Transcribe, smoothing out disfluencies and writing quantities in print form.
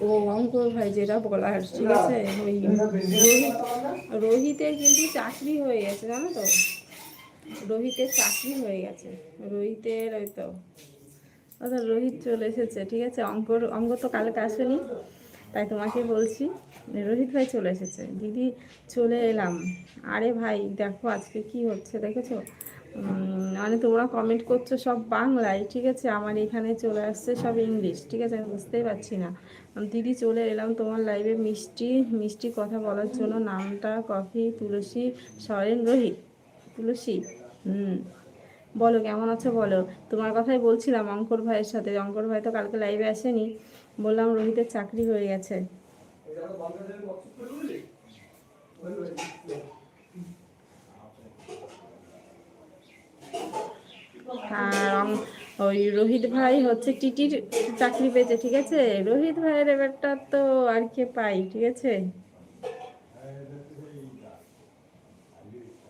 ও অঙ্কুর ভাই যেটা বলার, ঠিক আছে, ওই রোহিতের কিন্তু চাকরি হয়ে গেছে জানো তো, রোহিতের চাকরি হয়ে গেছে। রোহিতের ওই তো রোহিত চলে এসেছে, ঠিক আছে। অঙ্ক তো কালকে আসেনি, তাই তোমাকে বলছি, রোহিত ভাই চলে এসেছে। দিদি চলে এলাম। আরে ভাই দেখো আজকে কি হচ্ছে দেখেছো, মানে তোমরা কমেন্ট করছো সব বাংলায়, ঠিক আছে, আমার এখানে চলে আসছে সব ইংলিশ, ঠিক আছে, আমি বুঝতেই পারছি না। দিদি চলে এলাম তোমার লাইভে মিষ্টি মিষ্টি কথা বলার জন্য। নামটা কফি তুলসী সরেন রোহিত তুলসী। হুম, বলো কেমন আছো বলো। তোমার কথাই বলছিলাম অঙ্কর ভাইয়ের সাথে, অঙ্কর ভাই তো কালকে লাইভে আসেনি, বললাম রোহিতের চাকরি হয়ে গেছে। আর ওই রোহিত ভাই হচ্ছে টিটির চাকরি পেয়েছে, ঠিক আছে। রোহিত ভাইয়ের এবারটা তো আর কে পাই, ঠিক আছে।